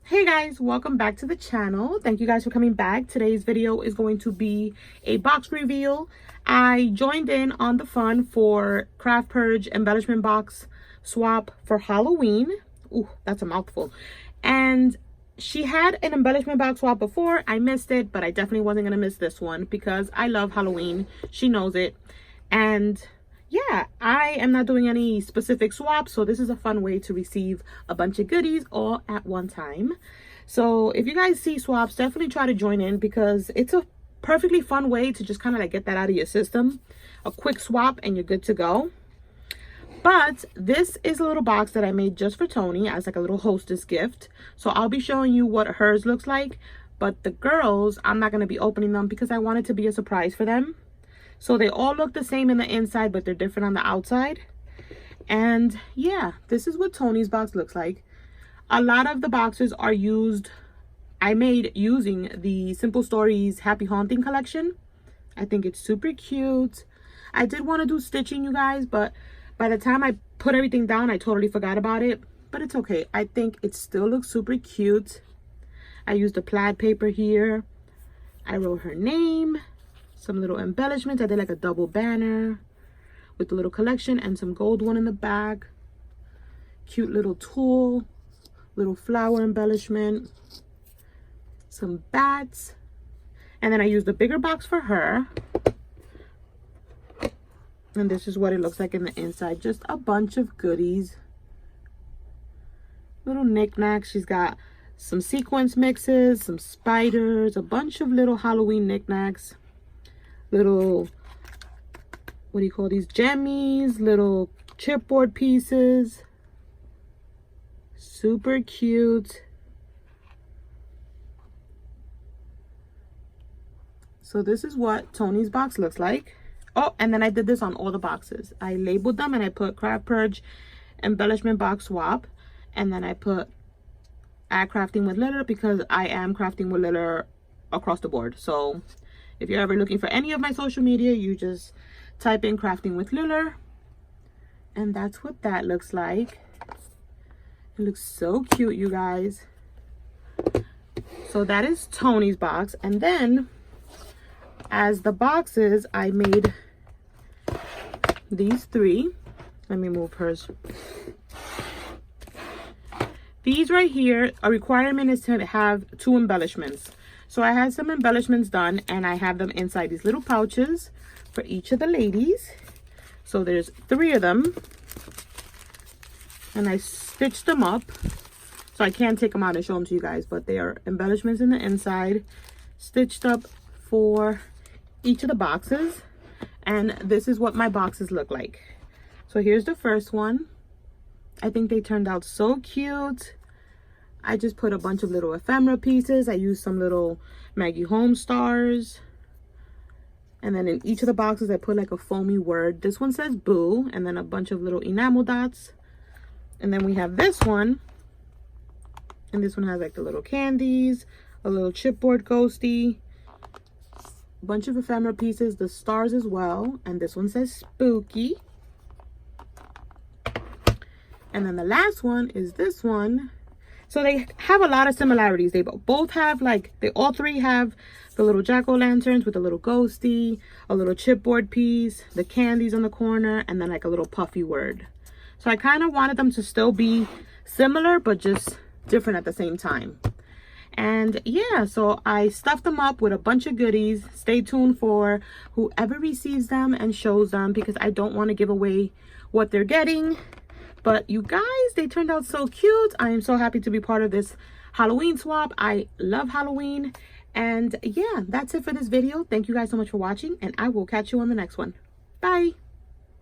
Hey guys, welcome back to the channel. Thank you guys for coming back. Today's video is going to be a box reveal. I joined in on the fun for Craftpurge embellishment box swap for Halloween. Ooh, that's a mouthful. And she had an embellishment box swap before. I missed it, but I definitely wasn't gonna miss this one because I love Halloween. She knows it. And yeah, I am not doing any specific swaps, so this is a fun way to receive a bunch of goodies all at one time. So if you guys see swaps, definitely try to join in because it's a perfectly fun way to just kind of like get that out of your system. A quick swap and you're good to go. But this is a little box that I made just for Tony as like a little hostess gift. So I'll be showing you what hers looks like, but the girls, I'm not going to be opening them because I want it to be a surprise for them. So they all look the same in the inside, but they're different on the outside. And yeah, this is what Tony's box looks like. A lot of the boxes are I made using the Simple Stories Happy Haunting collection. I think it's super cute. I did want to do stitching, you guys, but by the time I put everything down, I totally forgot about it. But it's okay. I think it still looks super cute. I used a plaid paper here. I wrote her name. Some little embellishments. I did like a double banner with the little collection and some gold one in the back. Cute little tulle, little flower embellishment, some bats, and then I used a bigger box for her. And this is what it looks like in the inside. Just a bunch of goodies, little knickknacks. She's got some sequence mixes, some spiders, a bunch of little Halloween knickknacks. Little, what do you call these, jammies, little chipboard pieces. Super cute. So this is what Tony's box looks like. Oh, and then I did this on all the boxes. I labeled them and I put Craftpurge embellishment box swap, and then I put at Crafting with Liller because I am crafting with Liller across the board. So if you're ever looking for any of my social media, you just type in Crafting with Liller. And that's what that looks like. It looks so cute, you guys. So that is Tony's box. And then as the boxes, I made these three. Let me move hers. These right here, a requirement is to have 2 embellishments. So I had some embellishments done and I have them inside these little pouches for each of the ladies. So there's 3 of them. And I stitched them up. So I can't take them out and show them to you guys, but they are embellishments in the inside, stitched up for each of the boxes. And this is what my boxes look like. So here's the first one. I think they turned out so cute. I just put a bunch of little ephemera pieces. I used some little Maggie Holmes stars. And then in each of the boxes, I put like a foamy word. This one says boo, and then a bunch of little enamel dots. And then we have this one. And this one has like the little candies, a little chipboard ghosty, a bunch of ephemera pieces, the stars as well. And this one says spooky. And then the last one is this one. So they have a lot of similarities. They both have they all 3 have the little jack-o'-lanterns with a little ghosty, a little chipboard piece, the candies on the corner, and then like a little puffy word. So I kind of wanted them to still be similar, but just different at the same time. And yeah, so I stuffed them up with a bunch of goodies. Stay tuned for whoever receives them and shows them because I don't want to give away what they're getting. But you guys, they turned out so cute. I am so happy to be part of this Halloween swap. I love Halloween. And yeah, that's it for this video. Thank you guys so much for watching, and I will catch you on the next one. Bye.